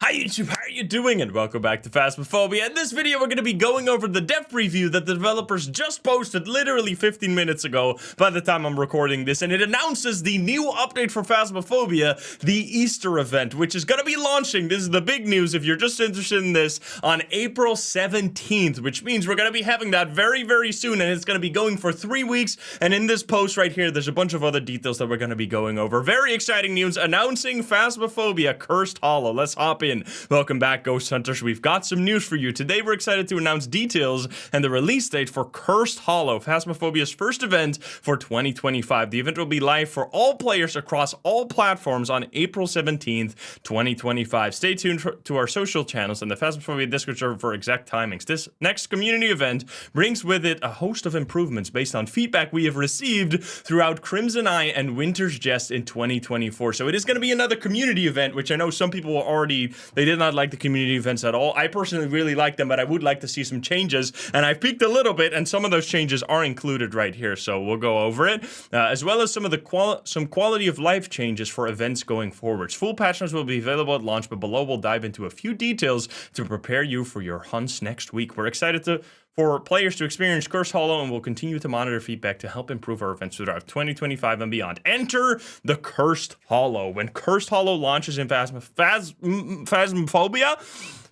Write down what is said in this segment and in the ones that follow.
Hi YouTube, how are you doing? And welcome back to Phasmophobia. In this video, we're going to be going over the dev preview that the developers just posted literally 15 minutes ago by the time I'm recording this. And it announces the new update for Phasmophobia, the Easter event, which is going to be launching. This is the big news if you're just interested in this, on April 17th, which means we're going to be having that very, very soon. And it's going to be going for 3 weeks. And in this post right here, there's a bunch of other details that we're going to be going over. Very exciting news announcing Phasmophobia Cursed Hollow. Let's hop in. Welcome back, Ghost Hunters. We've got some news for you. Today, we're excited to announce details and the release date for Cursed Hollow, Phasmophobia's first event for 2025. The event will be live for all players across all platforms on April 17th, 2025. Stay tuned to our social channels and the Phasmophobia Discord server for exact timings. This next community event brings with it a host of improvements based on feedback we have received throughout Crimson Eye and Winter's Jest in 2024. So it is going to be another community event, which I know some people were already, they did not like the community events at all. I personally really like them, but I would like to see some changes, and I've peeked a little bit, and some of those changes are included right here, so we'll go over it, as well as some of the some quality of life changes for events going forwards. Full patch notes will be available at launch, but below we'll dive into a few details to prepare you for your hunts next week. We're excited for players to experience Cursed Hollow, and we'll continue to monitor feedback to help improve our events throughout 2025 and beyond. Enter the Cursed Hollow. When Cursed Hollow launches in Phasmophobia,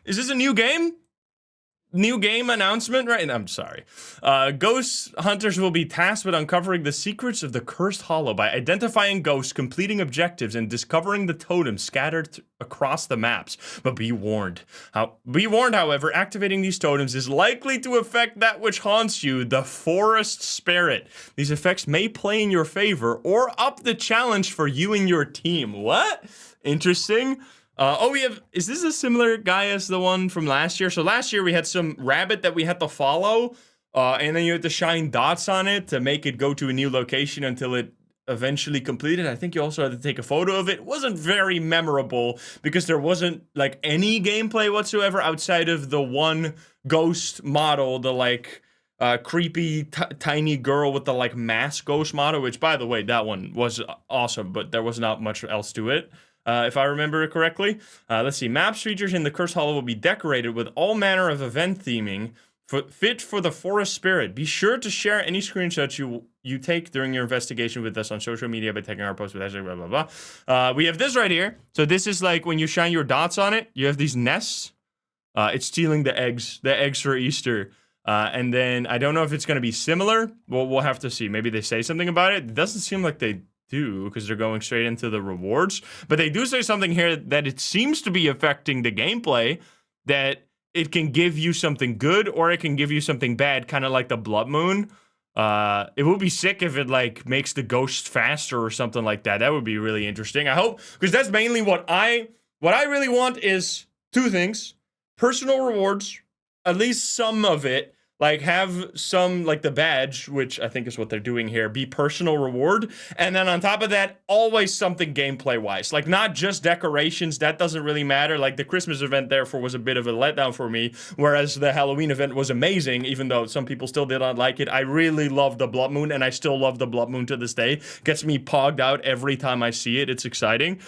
is this a new game? New game announcement, right? I'm sorry. Ghost Hunters will be tasked with uncovering the secrets of the Cursed Hollow by identifying ghosts, completing objectives, and discovering the totems scattered across the maps. But be warned. However, activating these totems is likely to affect that which haunts you, the forest spirit. These effects may play in your favor or up the challenge for you and your team. What? Interesting. Is this a similar guy as the one from last year? So last year we had some rabbit that we had to follow, and then you had to shine dots on it to make it go to a new location until it eventually completed. I think you also had to take a photo of it. It wasn't very memorable because there wasn't like any gameplay whatsoever outside of the one ghost model, the like creepy tiny girl with the like mask ghost model, which by the way, that one was awesome, but there was not much else to it. If I remember it correctly. Let's see. Maps features in the Cursed Hollow will be decorated with all manner of event theming fit for the forest spirit. Be sure to share any screenshots you take during your investigation with us on social media by tagging our post with hashtag blah, blah, blah. We have this right here. So this is like when you shine your dots on it, you have these nests. It's stealing the eggs for Easter. And then I don't know if it's going to be similar. Well, we'll have to see. Maybe they say something about it. It doesn't seem like they do because they're going straight into the rewards, but they do say something here that it seems to be affecting the gameplay, that it can give you something good or it can give you something bad, kind of like the blood moon. It would be sick if it like makes the ghosts faster or something like that. That would be really interesting. I hope, because that's mainly what I really want is two things: personal rewards, at least some of it. Like, have some, like the badge, which I think is what they're doing here, be personal reward. And then on top of that, always something gameplay-wise. Like, not just decorations. That doesn't really matter. Like, the Christmas event, therefore, was a bit of a letdown for me. Whereas the Halloween event was amazing, even though some people still did not like it. I really love the Blood Moon, and I still love the Blood Moon to this day. Gets me pogged out every time I see it. It's exciting.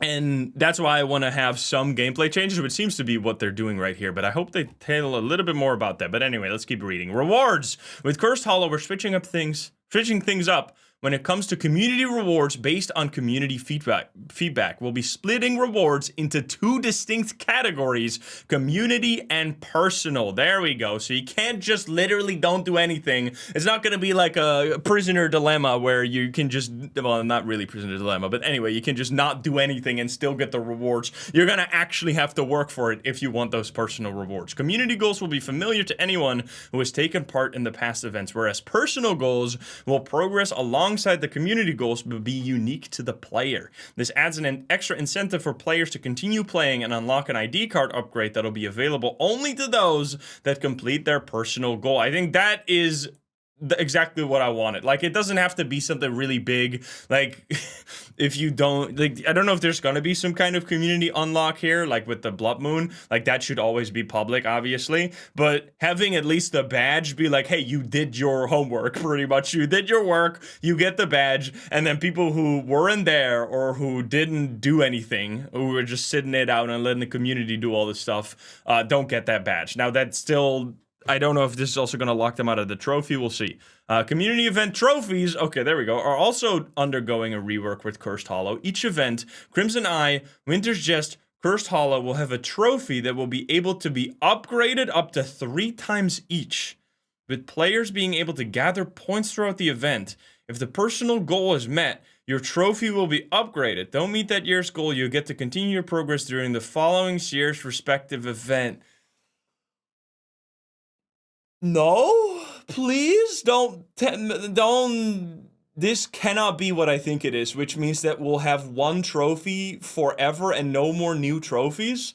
And that's why I want to have some gameplay changes, which seems to be what they're doing right here. But I hope they tell a little bit more about that. But anyway, let's keep reading. Rewards. With Cursed Hollow, we're switching things up when it comes to community rewards based on community feedback. We'll be splitting rewards into two distinct categories: community and personal. There we go. So you can't just literally don't do anything. It's not going to be like a prisoner dilemma where you can just, well, not really prisoner dilemma, but anyway, you can just not do anything and still get the rewards. You're going to actually have to work for it if you want those personal rewards. Community goals will be familiar to anyone who has taken part in the past events, whereas personal goals will progress alongside the community goals but be unique to the player. This adds an extra incentive for players to continue playing and unlock an ID card upgrade that'll be available only to those that complete their personal goal. I think that is exactly what I wanted. Like, it doesn't have to be something really big. Like, if you don't, like, I don't know if there's gonna be some kind of community unlock here, like with the Blood Moon. Like, that should always be public, obviously. But having at least the badge be like, hey, you did your homework, pretty much. You did your work, you get the badge, and then people who weren't there or who didn't do anything, who were just sitting it out and letting the community do all this stuff, don't get that badge. Now, that's still, I don't know if this is also going to lock them out of the trophy. We'll see. Community event trophies, okay, there we go, are also undergoing a rework with Cursed Hollow. Each event, Crimson Eye, Winter's Jest, Cursed Hollow, will have a trophy that will be able to be upgraded up to 3 times each, with players being able to gather points throughout the event. If the personal goal is met, your trophy will be upgraded. Don't meet that year's goal, you'll get to continue your progress during the following year's respective event. No, please don't. This cannot be what I think it is, which means that we'll have one trophy forever and no more new trophies.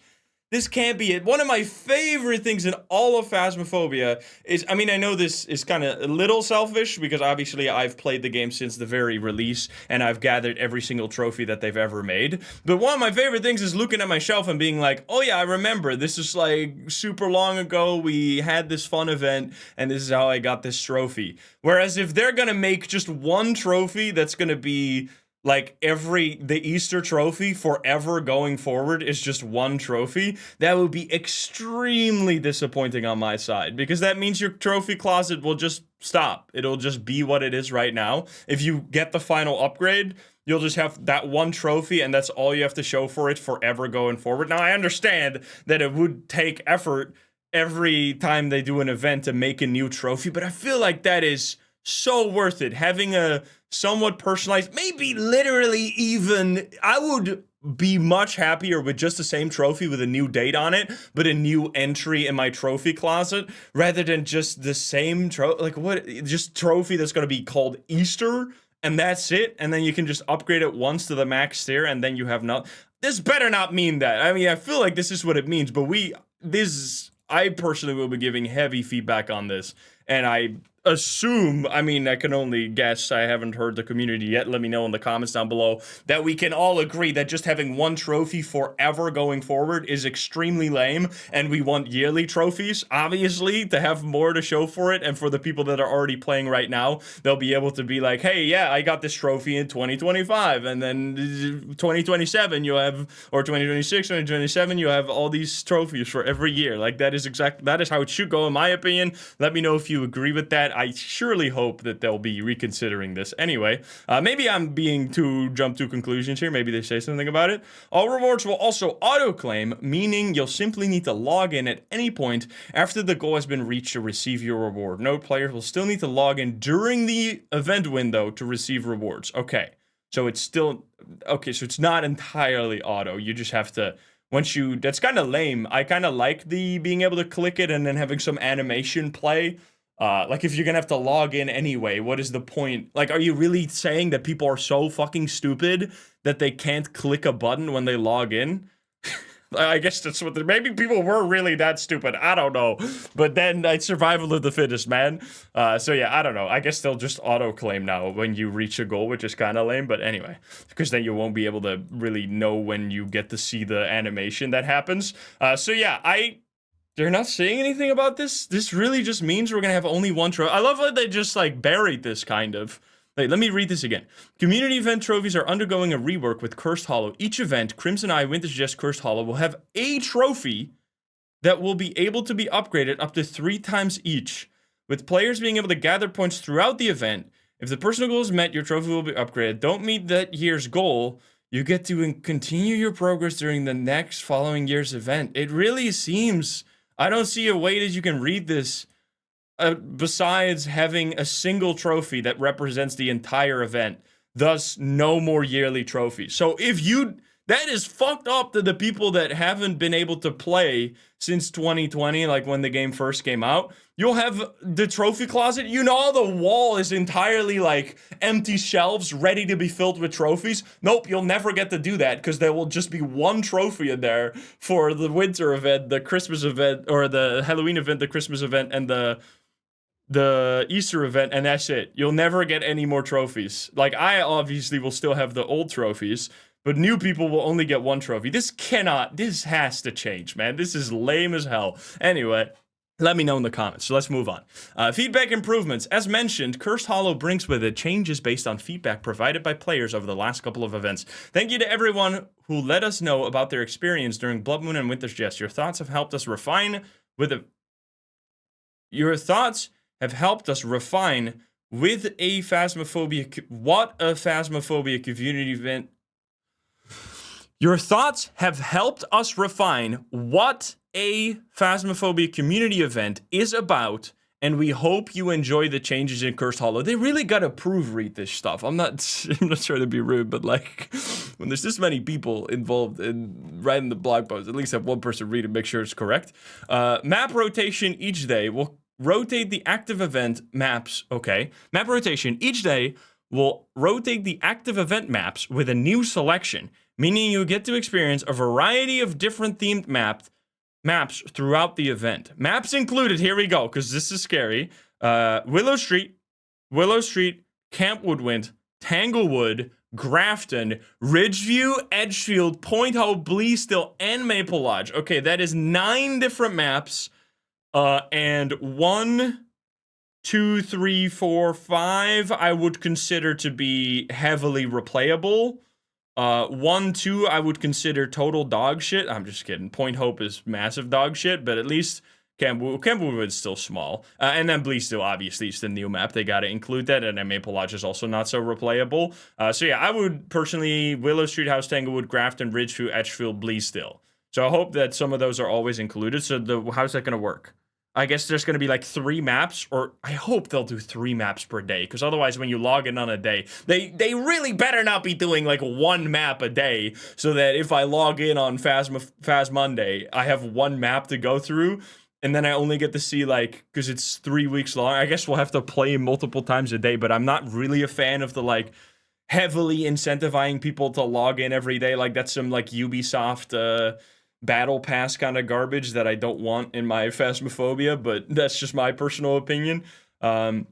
This can't be it. One of my favorite things in all of Phasmophobia is, I mean, I know this is kind of a little selfish because obviously I've played the game since the very release and I've gathered every single trophy that they've ever made. But one of my favorite things is looking at my shelf and being like, oh yeah, I remember. This is like super long ago. We had this fun event and this is how I got this trophy. Whereas if they're going to make just one trophy that's going to be like the Easter trophy forever going forward is just one trophy, that would be extremely disappointing on my side, because that means your trophy closet will just stop. It'll just be what it is right now. If you get the final upgrade, you'll just have that one trophy and that's all you have to show for it forever going forward. Now, I understand that it would take effort every time they do an event to make a new trophy, but I feel like that is so worth it. Having a somewhat personalized, maybe literally even, I would be much happier with just the same trophy with a new date on it, but a new entry in my trophy closet, rather than just the same trophy that's going to be called Easter, and that's it, and then you can just upgrade it once to the max tier, and then you have not. This better not mean that. I mean, I feel like this is what it means, but I personally will be giving heavy feedback on this, and I assume, I mean, I can only guess, I haven't heard the community yet, let me know in the comments down below, that we can all agree that just having one trophy forever going forward is extremely lame, and we want yearly trophies, obviously, to have more to show for it, and for the people that are already playing right now, they'll be able to be like, hey, yeah, I got this trophy in 2025, and then 2027 you have, or 2026, 2027, you have all these trophies for every year. Like, that is how it should go, in my opinion. Let me know if you agree with that. I surely hope that they'll be reconsidering this. Anyway, maybe I'm being jump to conclusions here. Maybe they say something about it. All rewards will also auto-claim, meaning you'll simply need to log in at any point after the goal has been reached to receive your reward. No player will still need to log in during the event window to receive rewards. Okay, so it's still, okay, so it's not entirely auto. You just have to, that's kind of lame. I kind of like the being able to click it and then having some animation play. Like, if you're gonna have to log in anyway, what is the point? Like, are you really saying that people are so fucking stupid that they can't click a button when they log in? I guess that's what, maybe people were really that stupid, I don't know. But then, survival of the fittest, man. So yeah, I don't know. I guess they'll just auto-claim now when you reach a goal, which is kind of lame, but anyway. Because then you won't be able to really know when you get to see the animation that happens. So yeah, they're not saying anything about this. This really just means we're going to have only one trophy. I love how they just, like, buried this, kind of. Like, let me read this again. Community event trophies are undergoing a rework with Cursed Hollow. Each event, Crimson Eye, Winter's Jest, Cursed Hollow, will have a trophy that will be able to be upgraded up to 3 times each, with players being able to gather points throughout the event. If the personal goal is met, your trophy will be upgraded. Don't meet that year's goal, you get to continue your progress during the next following year's event. It really seems, I don't see a way that you can read this besides having a single trophy that represents the entire event, thus no more yearly trophies. So that is fucked up to the people that haven't been able to play since 2020, like when the game first came out. You'll have the trophy closet, the wall is entirely like empty shelves ready to be filled with trophies. Nope, you'll never get to do that because there will just be one trophy in there for the winter event, the Christmas event, or the Halloween event, the Christmas event, and the the Easter event, and that's it. You'll never get any more trophies. Like, I obviously will still have the old trophies, but new people will only get one trophy. This has to change, man. This is lame as hell. Anyway, let me know in the comments. So let's move on. Feedback improvements. As mentioned, Cursed Hollow brings with it changes based on feedback provided by players over the last couple of events. Thank you to everyone who let us know about their experience during Blood Moon and Winter's Jest. Your thoughts have helped us refine with a Phasmophobia. What a Phasmophobia community event. Your thoughts have helped us refine what a Phasmophobia community event is about, and we hope you enjoy the changes in Cursed Hollow. They really gotta proofread this stuff. I'm not trying to be rude, but like, when there's this many people involved in writing the blog post, at least have one person read it, make sure it's correct. Map rotation each day will rotate the active event maps. Okay, map rotation each day will rotate the active event maps with a new selection, meaning you get to experience a variety of different themed maps throughout the event. Maps included, here we go, because this is scary. Willow Street, Camp Woodwind, Tanglewood, Grafton, Ridgeview, Edgefield, Point Hope, Bleestill, and Maple Lodge. Okay, that is 9 different maps. And 1, 2, 3, 4, 5 I would consider to be heavily replayable. 1, 2 I would consider total dog shit. I'm just kidding. Point Hope is massive dog shit, but at least Camp Woodwood's still small. And then Bleestill, obviously, it's the new map. They got to include that. And then Maple Lodge is also not so replayable. So yeah, I would personally Willow Street, House, Tanglewood, Grafton, Ridgeview, Edgefield, Bleestill. So I hope that some of those are always included. So how's that going to work? I guess there's going to be like 3 maps, or I hope they'll do 3 maps per day, because otherwise when you log in on a day, they really better not be doing like 1 map a day, so that if I log in on Phas Monday, I have 1 map to go through, and then I only get to see like, because it's 3 weeks long, I guess we'll have to play multiple times a day, but I'm not really a fan of the like heavily incentivizing people to log in every day. Like that's some like Ubisoft battle pass kind of garbage that I don't want in my Phasmophobia, but that's just my personal opinion. So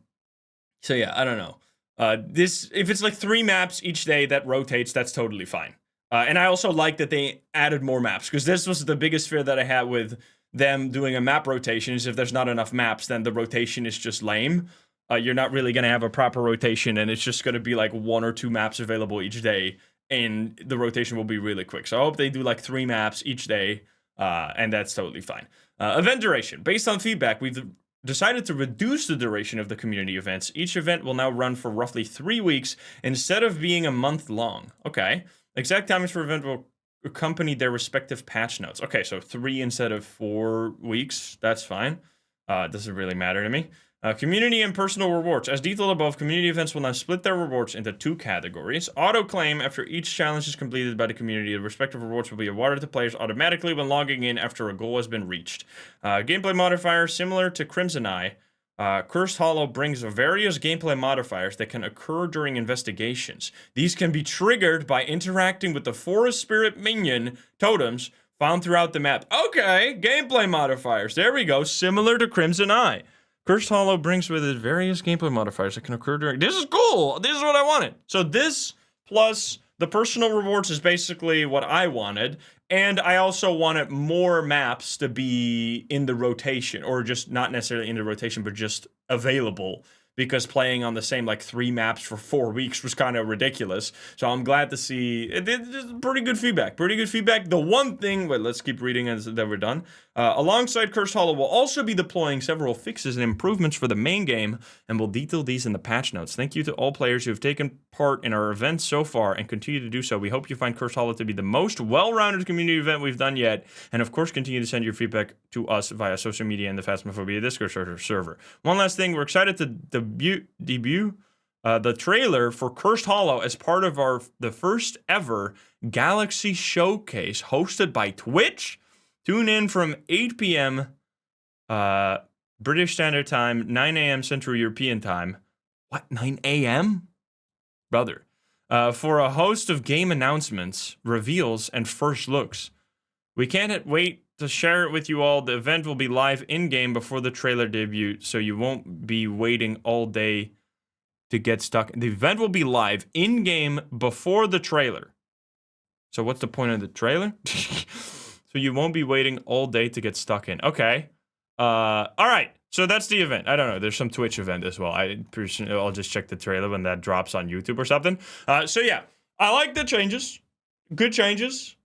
yeah, I don't know. If it's like 3 maps each day that rotates, that's totally fine. And I also like that they added more maps, because this was the biggest fear that I had with them doing a map rotation, is if there's not enough maps, then the rotation is just lame. You're not really going to have a proper rotation, and it's just going to be like 1 or 2 maps available each day, and the rotation will be really quick. So I hope they do like 3 maps each day, and that's totally fine. Event duration. Based on feedback, we've decided to reduce the duration of the community events. Each event will now run for roughly 3 weeks instead of being a month long. Okay. Exact timings for event will accompany their respective patch notes. Okay, so 3 instead of 4 weeks. That's fine. It doesn't really matter to me. Community and personal rewards. As detailed above, community events will now split their rewards into 2 categories. Auto-claim after each challenge is completed by the community. The respective rewards will be awarded to players automatically when logging in after a goal has been reached. Gameplay modifiers similar to Crimson Eye. Cursed Hollow brings various gameplay modifiers that can occur during investigations. These can be triggered by interacting with the forest spirit minion totems found throughout the map. Okay, gameplay modifiers. There we go. Similar to Crimson Eye. Cursed Hollow brings with it various gameplay modifiers that can occur during... This is cool! This is what I wanted. So this plus the personal rewards is basically what I wanted. And I also wanted more maps to be in the rotation. Or just not necessarily in the rotation, but just available. Because playing on the same like 3 maps for 4 weeks was kind of ridiculous. So I'm glad to see it's pretty good feedback. Pretty good feedback. The one thing, wait, let's keep reading as that we're done. Alongside Cursed Hollow, we'll also be deploying several fixes and improvements for the main game, and we'll detail these in the patch notes. Thank you to all players who have taken part in our events so far and continue to do so. We hope you find Cursed Hollow to be the most well-rounded community event we've done yet, and of course continue to send your feedback to us via social media and the Phasmophobia Discord server. One last thing, we're excited to debut the trailer for Cursed Hollow as part of the first ever Galaxy Showcase hosted by Twitch. Tune in from 8 p.m. British Standard Time, 9 a.m. Central European Time. What, 9 a.m.? Brother. For a host of game announcements, reveals, and first looks. We can't wait to share it with you all, the event will be live in-game before the trailer debut, so you won't be waiting all day to get stuck. The event will be live in-game before the trailer. So what's the point of the trailer? So you won't be waiting all day to get stuck in. Okay. All right. So that's the event. I don't know. There's some Twitch event as well. I'll just check the trailer when that drops on YouTube or something. So yeah, I like the changes. Good changes.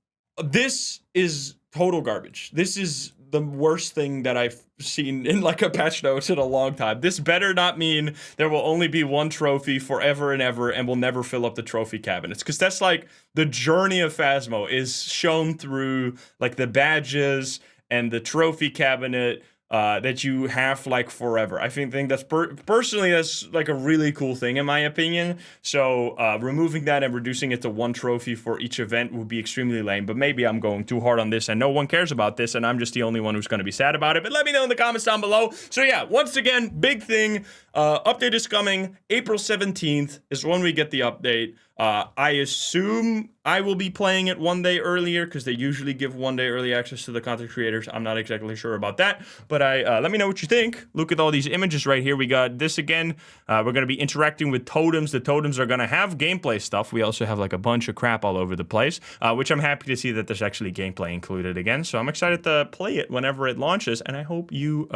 This is total garbage. This is the worst thing that I've seen in like a patch notes in a long time. This better not mean there will only be one trophy forever and ever and will never fill up the trophy cabinets. Because that's like the journey of Phasmo is shown through like the badges and the trophy cabinet that you have like forever. I think that's personally that's like a really cool thing in my opinion. So removing that and reducing it to one trophy for each event would be extremely lame. But maybe I'm going too hard on this and no one cares about this and I'm just the only one who's going to be sad about it. But let me know in the comments down below. So yeah, once again, big thing. Update is coming. April 17th is when we get the update. I assume I will be playing it one day earlier because they usually give 1 day early access to the content creators. I'm not exactly sure about that, but let me know what you think. Look at all these images right here. We got this again. We're going to be interacting with totems. The totems are going to have gameplay stuff. We also have like a bunch of crap all over the place, which I'm happy to see that there's actually gameplay included again. So I'm excited to play it whenever it launches, and I hope you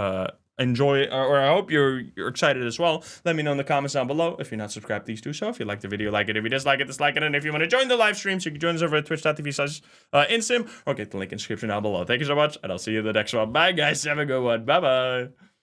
enjoy it, or I hope you're excited as well. Let me know in the comments down below. If you're not subscribed, please do so. If you like the video, like it. If you dislike it, dislike it. And if you want to join the live stream, so you can join us over at twitch.tv/insim or get the link in the description down below. Thank you so much, and I'll see you in the next one. Bye, guys. Have a good one. Bye-bye.